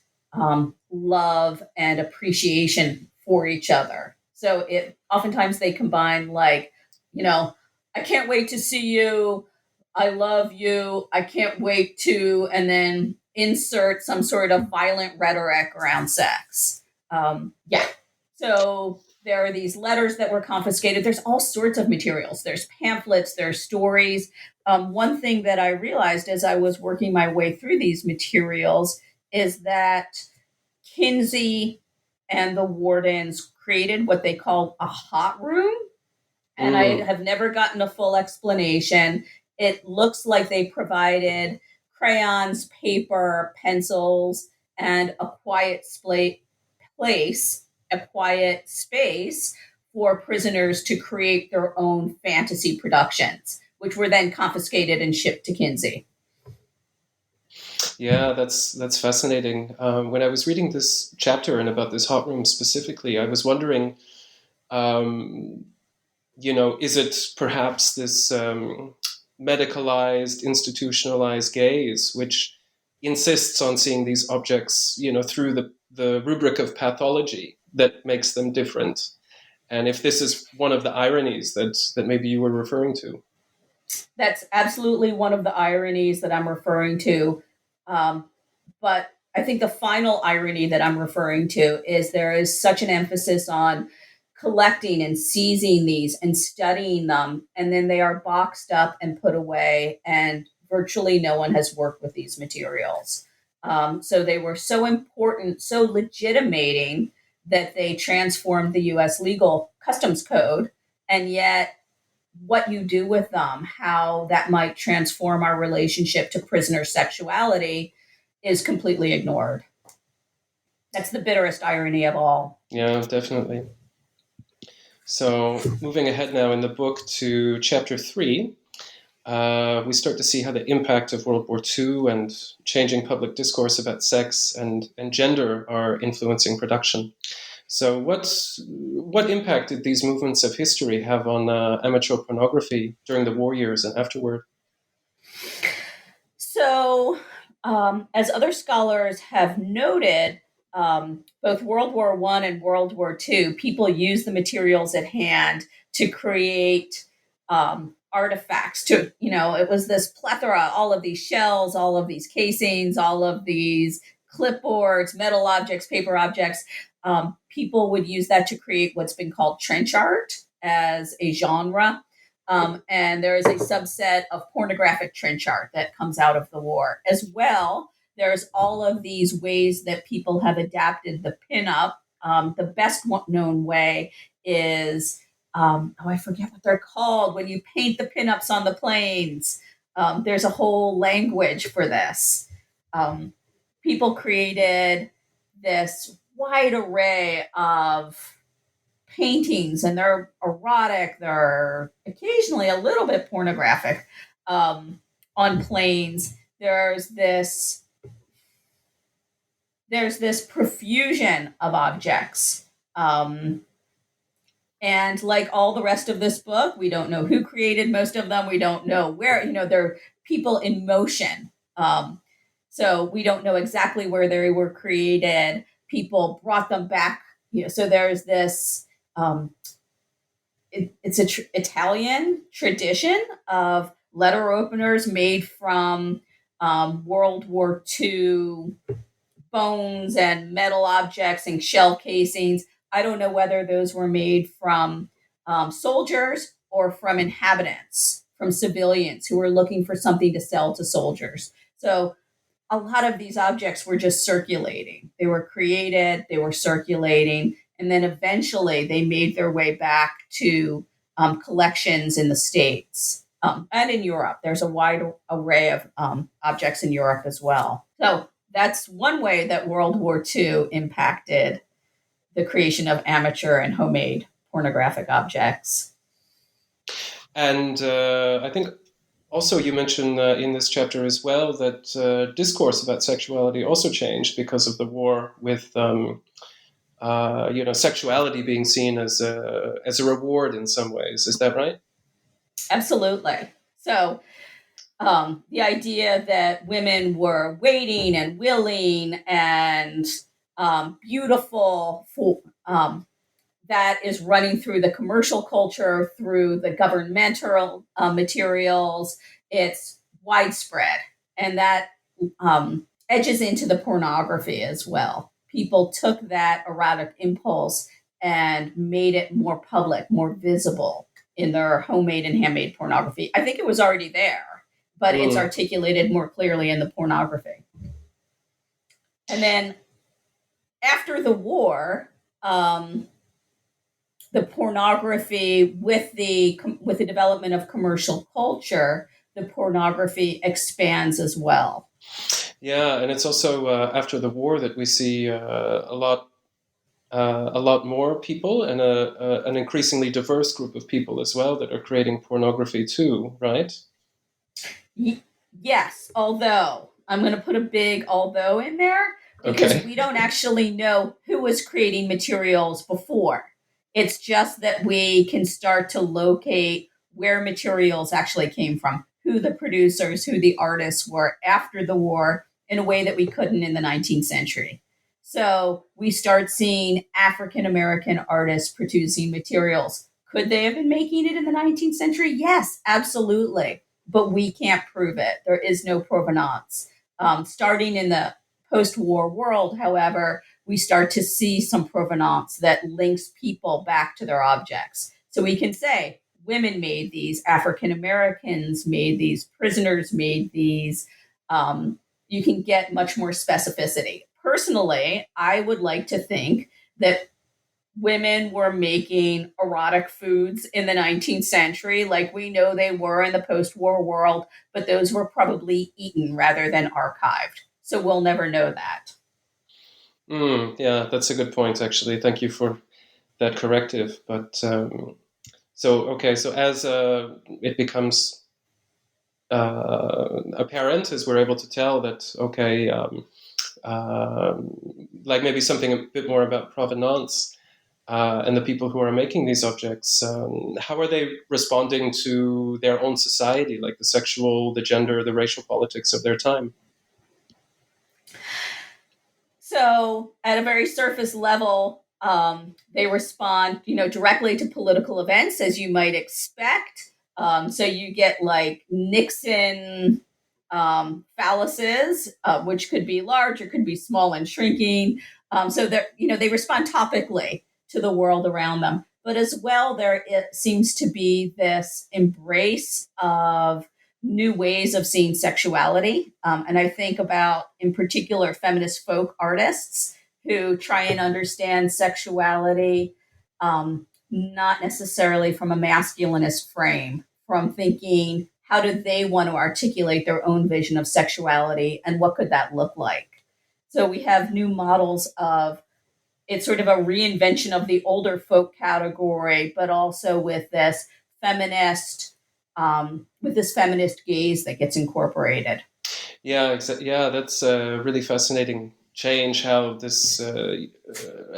love and appreciation for each other. So oftentimes they combine like, I can't wait to see you. I love you. I can't wait to, and then insert some sort of violent rhetoric around sex. So there are these letters that were confiscated. There's all sorts of materials. There's pamphlets, there's stories. One thing that I realized as I was working my way through these materials is that Kinsey and the wardens created what they called a hot room. And I have never gotten a full explanation. It looks like they provided crayons, paper, pencils, and a quiet space for prisoners to create their own fantasy productions, which were then confiscated and shipped to Kinsey. Yeah, that's fascinating. When I was reading this chapter and about this hot room specifically, I was wondering, is it perhaps this medicalized, institutionalized gaze which insists on seeing these objects, through the rubric of pathology that makes them different? And if this is one of the ironies that maybe you were referring to. That's absolutely one of the ironies that I'm referring to. But I think the final irony that I'm referring to is there is such an emphasis on collecting and seizing these and studying them, and then they are boxed up and put away, and virtually no one has worked with these materials. So they were so important, so legitimating that they transformed the U.S. legal customs code, and yet what you do with them, how that might transform our relationship to prisoner sexuality, is completely ignored. That's the bitterest irony of all. Yeah, definitely. So moving ahead now in the book to chapter 3, we start to see how the impact of World War II and changing public discourse about sex and gender are influencing production. So what impact did these movements of history have on amateur pornography during the war years and afterward? So, as other scholars have noted, both World War I and World War II, people used the materials at hand to create artifacts. It was this plethora, all of these shells, all of these casings, all of these clipboards, metal objects, paper objects. People would use that to create what's been called trench art as a genre. And there is a subset of pornographic trench art that comes out of the war. As well, there's all of these ways that people have adapted the pinup. The best known way is, I forget what they're called, when you paint the pinups on the planes. There's a whole language for this. People created this wide array of paintings, and they're erotic, they're occasionally a little bit pornographic, on planes. There's this profusion of objects, and like all the rest of this book, we don't know who created most of them. We don't know where. They're people in motion, so we don't know exactly where they were created. People brought them back. So there's this, it's an Italian tradition of letter openers made from World War II bones and metal objects and shell casings. I don't know whether those were made from soldiers or from inhabitants, from civilians who were looking for something to sell to soldiers. So a lot of these objects were just circulating. They were created, they were circulating, and then eventually they made their way back to collections in the States and in Europe. There's a wide array of objects in Europe as well. So that's one way that World War II impacted the creation of amateur and homemade pornographic objects. And I think also you mentioned in this chapter as well that discourse about sexuality also changed because of the war, with sexuality being seen as a reward in some ways. Is that right? Absolutely. So the idea that women were waiting and willing and beautiful, that is running through the commercial culture, through the governmental materials. It's widespread, and that edges into the pornography as well. People took that erotic impulse and made it more public, more visible in their homemade and handmade pornography. I think it was already there, but it's articulated more clearly in the pornography. And then after the war, the pornography, with the development of commercial culture, the pornography expands as well. Yeah, and it's also after the war that we see a lot more people and an increasingly diverse group of people as well that are creating pornography too, right? Yes, although I'm going to put a big although in there, because we don't actually know who was creating materials before. It's just that we can start to locate where materials actually came from, who the producers, who the artists were after the war, in a way that we couldn't in the 19th century. So we start seeing African American artists producing materials. Could they have been making it in the 19th century? Yes, absolutely. But we can't prove it. There is no provenance. Starting in the post-war world, however, we start to see some provenance that links people back to their objects. So we can say women made these, African Americans made these, prisoners made these. You can get much more specificity. Personally, I would like to think that women were making erotic foods in the 19th century, like we know they were in the post-war world, but those were probably eaten rather than archived. So we'll never know that. Yeah, that's a good point, actually. Thank you for that corrective. But so as it becomes apparent, as we're able to tell that, like maybe something a bit more about provenance and the people who are making these objects, how are they responding to their own society, like the sexual, the gender, the racial politics of their time? So, at a very surface level, they respond, directly to political events, as you might expect. So you get like Nixon phalluses, which could be large or could be small and shrinking. So they respond topically to the world around them. But as well, there it seems to be this embrace of new ways of seeing sexuality. And I think about, in particular, feminist folk artists who try and understand sexuality, not necessarily from a masculinist frame, from thinking, how do they want to articulate their own vision of sexuality and what could that look like? So we have new models of it's sort of a reinvention of the older folk category, but also with this feminist gaze that gets incorporated. Yeah, yeah, that's a really fascinating change. How this,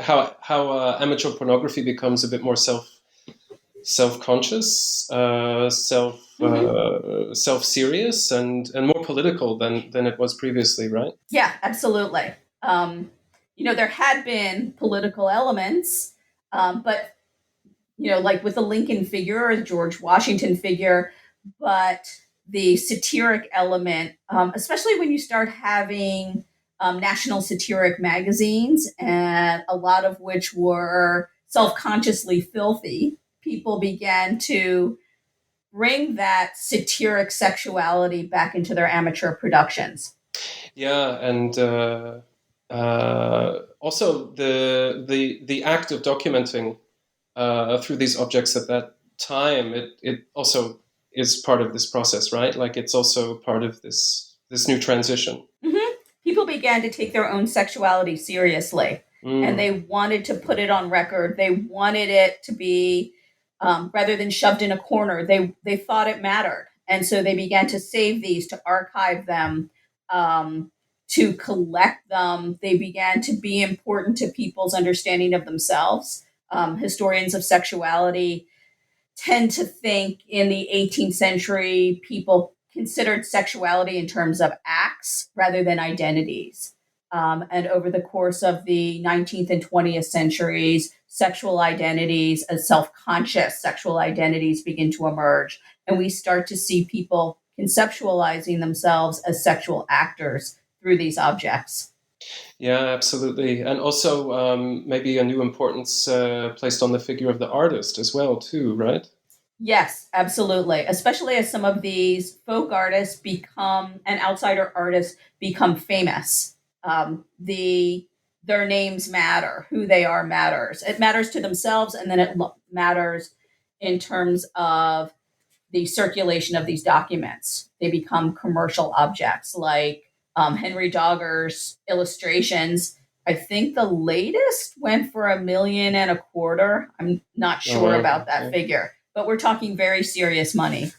how amateur pornography becomes a bit more self-conscious, self-serious, and more political than it was previously, right? Yeah, absolutely. There had been political elements, but like with the Lincoln figure or the George Washington figure, but the satiric element, especially when you start having national satiric magazines, and a lot of which were self-consciously filthy, people began to bring that satiric sexuality back into their amateur productions. Yeah, and also the act of documenting through these objects at that time, it also is part of this process, right? Like it's also part of this new transition. Mm-hmm. People began to take their own sexuality seriously, and they wanted to put it on record. They wanted it to be, rather than shoved in a corner. They thought it mattered, and so they began to save these, to archive them, to collect them. They began to be important to people's understanding of themselves. Historians of sexuality tend to think in the 18th century, people considered sexuality in terms of acts rather than identities. And over the course of the 19th and 20th centuries, sexual identities, as self conscious sexual identities, begin to emerge. And we start to see people conceptualizing themselves as sexual actors through these objects. Yeah, absolutely, and also maybe a new importance placed on the figure of the artist as well, too, right? Yes, absolutely. Especially as some of these folk artists become and outsider artists become famous. Their names matter. Who they are matters. It matters to themselves, and then matters in terms of the circulation of these documents. They become commercial objects, like Henry Dogger's illustrations. I think the latest went for $1.25 million. I'm not sure about that figure, but we're talking very serious money.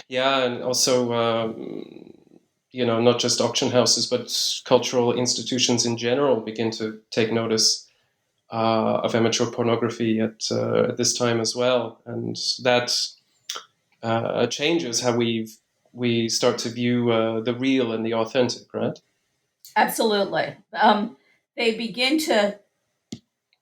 Yeah, and also, not just auction houses, but cultural institutions in general begin to take notice of amateur pornography at this time as well, and that changes how we start to view the real and the authentic, right? Absolutely. They begin to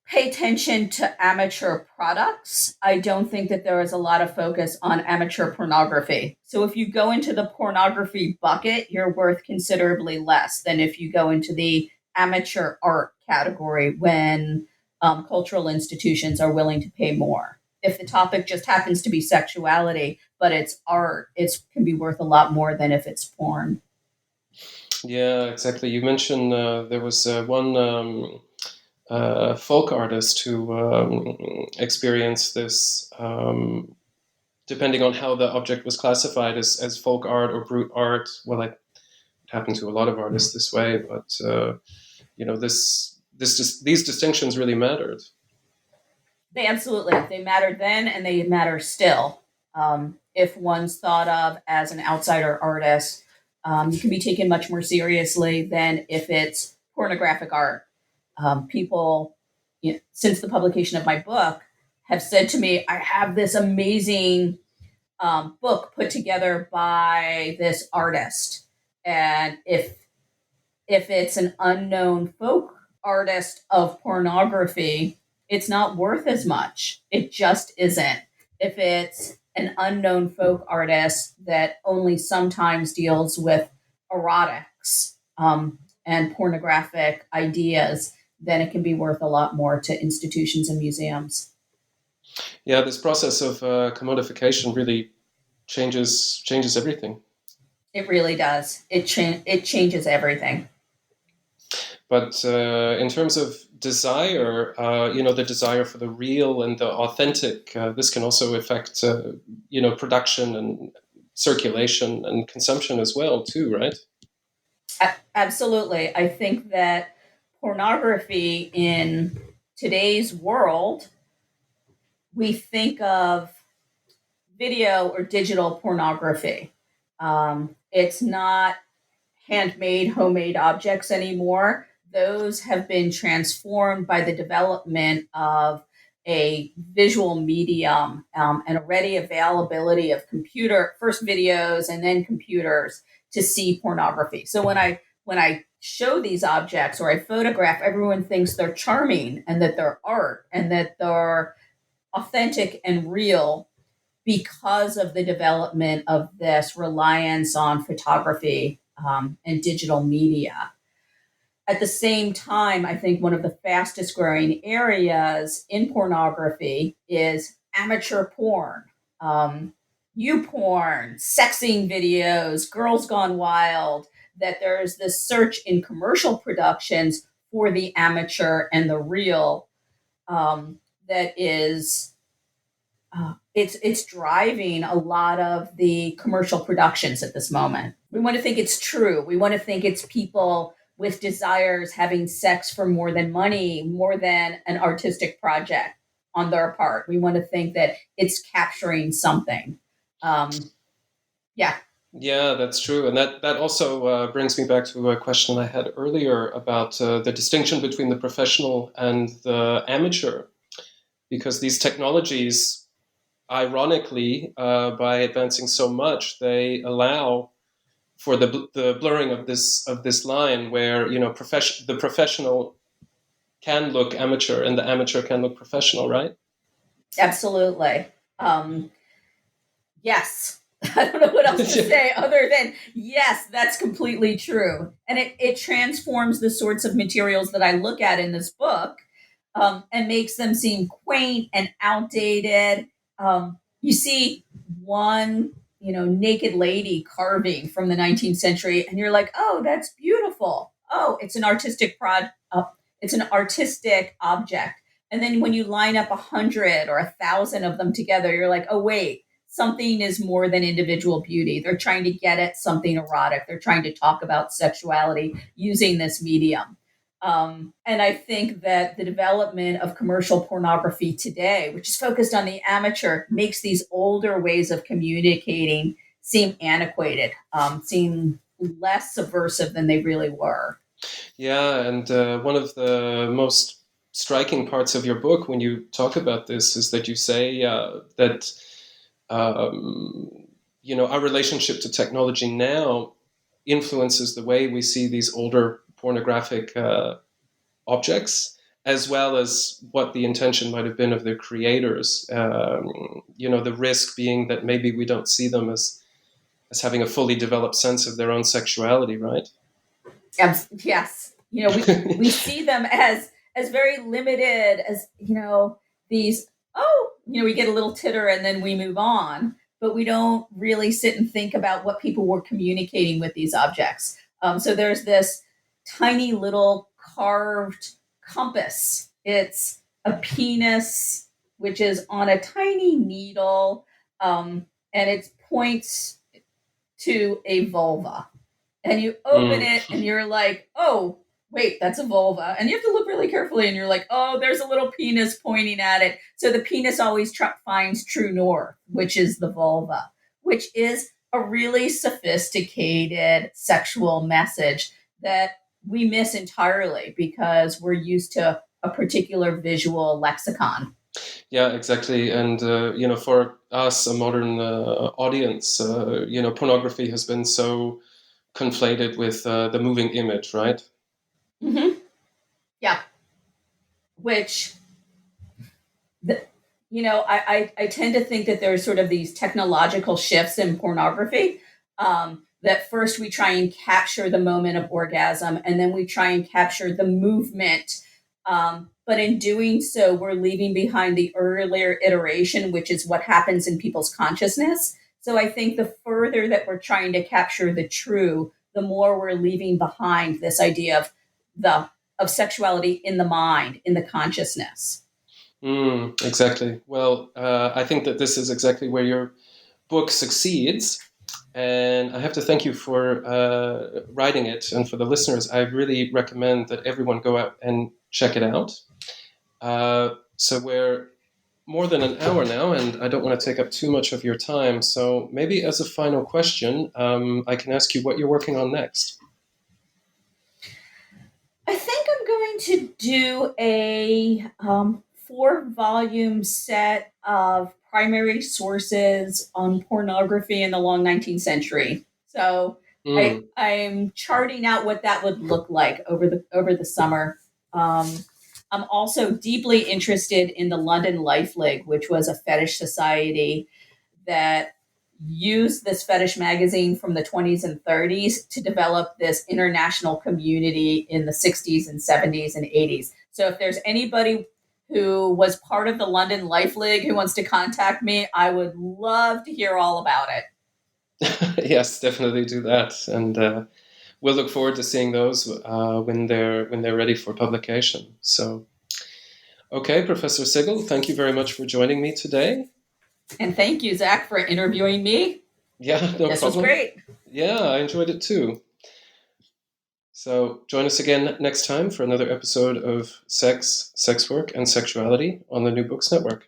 pay attention to amateur products. I don't think that there is a lot of focus on amateur pornography. So if you go into the pornography bucket, you're worth considerably less than if you go into the amateur art category, when cultural institutions are willing to pay more. If the topic just happens to be sexuality, but it's art, it can be worth a lot more than if it's porn. Yeah, exactly. You mentioned there was one folk artist who experienced this, depending on how the object was classified as folk art or brute art. Well, happened to a lot of artists this way, but these distinctions really mattered. They mattered then, and they matter still. If one's thought of as an outsider artist, you can be taken much more seriously than if it's pornographic art. People, since the publication of my book, have said to me, "I have this amazing book put together by this artist, and if it's an unknown folk artist of pornography, it's not worth as much. It just isn't. If it's an unknown folk artist that only sometimes deals with erotics and pornographic ideas, then it can be worth a lot more to institutions and museums." Yeah, this process of commodification really changes everything. It really does. It changes everything. But in terms of desire, the desire for the real and the authentic, this can also affect, production and circulation and consumption as well, too, right? Absolutely. I think that pornography in today's world, we think of video or digital pornography. It's not handmade, homemade objects anymore. Those have been transformed by the development of a visual medium and a ready availability of first videos and then computers to see pornography. So when I show these objects or I photograph, everyone thinks they're charming and that they're art and that they're authentic and real because of the development of this reliance on photography and digital media. At the same time, I think one of the fastest growing areas in pornography is amateur porn, YouPorn, sexing videos, Girls Gone Wild, that there's this search in commercial productions for the amateur and the real that is it's driving a lot of the commercial productions at this moment. We want to think it's true. We want to think it's people with desires having sex for more than money, more than an artistic project on their part. We want to think that it's capturing something. Yeah. Yeah, that's true. And that also brings me back to a question I had earlier about the distinction between the professional and the amateur, because these technologies, ironically, by advancing so much, they allow for the blurring of this line where the professional can look amateur and the amateur can look professional, right? Absolutely. Yes. I don't know what else to say other than yes, that's completely true. And it transforms the sorts of materials that I look at in this book and makes them seem quaint and outdated. You see one, naked lady carving from the 19th century, and you're like, oh, that's beautiful. Oh, it's an artistic it's an artistic object. And then when you line up 100 or 1,000 of them together, you're like, oh, wait, something is more than individual beauty. They're trying to get at something erotic. They're trying to talk about sexuality using this medium. And I think that the development of commercial pornography today, which is focused on the amateur, makes these older ways of communicating seem antiquated, seem less subversive than they really were. Yeah, and one of the most striking parts of your book when you talk about this is that you say that our relationship to technology now influences the way we see these older pornographic objects, as well as what the intention might have been of their creators. The risk being that maybe we don't see them as having a fully developed sense of their own sexuality, right? Yes. We see them as very limited, as, these, we get a little titter and then we move on, but we don't really sit and think about what people were communicating with these objects. So there's this tiny little carved compass. It's a penis, which is on a tiny needle, and it points to a vulva. and you open it and you're like, oh, wait, that's a vulva. And you have to look really carefully and you're like, oh, there's a little penis pointing at it. So the penis always finds true north, which is the vulva, which is a really sophisticated sexual message that we miss entirely because we're used to a particular visual lexicon. Yeah, exactly. And, for us, a modern audience, pornography has been so conflated with the moving image, right? Mm-hmm. Yeah. Which, I tend to think that there's sort of these technological shifts in pornography. That first we try and capture the moment of orgasm, and then we try and capture the movement. But in doing so, we're leaving behind the earlier iteration, which is what happens in people's consciousness. So I think the further that we're trying to capture the true, the more we're leaving behind this idea of sexuality in the mind, in the consciousness. Exactly. Well, I think that this is exactly where your book succeeds. And I have to thank you for writing it. And for the listeners, I really recommend that everyone go out and check it out. So we're more than an hour now, and I don't want to take up too much of your time. So maybe as a final question, I can ask you what you're working on next. I think I'm going to do a 4-volume set of primary sources on pornography in the long 19th century. So I'm charting out what that would look like over the summer. I'm also deeply interested in the London Life League, which was a fetish society that used this fetish magazine from the 20s and 30s to develop this international community in the 60s and 70s and 80s. So if there's anybody who was part of the London Life League who wants to contact me, I would love to hear all about it. Yes, definitely do that. And we'll look forward to seeing those when they're ready for publication. So, okay, Professor Sigel, thank you very much for joining me today. And thank you, Zach, for interviewing me. Yeah, no problem. This was great. Yeah, I enjoyed it too. So join us again next time for another episode of Sex, Sex Work, and Sexuality on the New Books Network.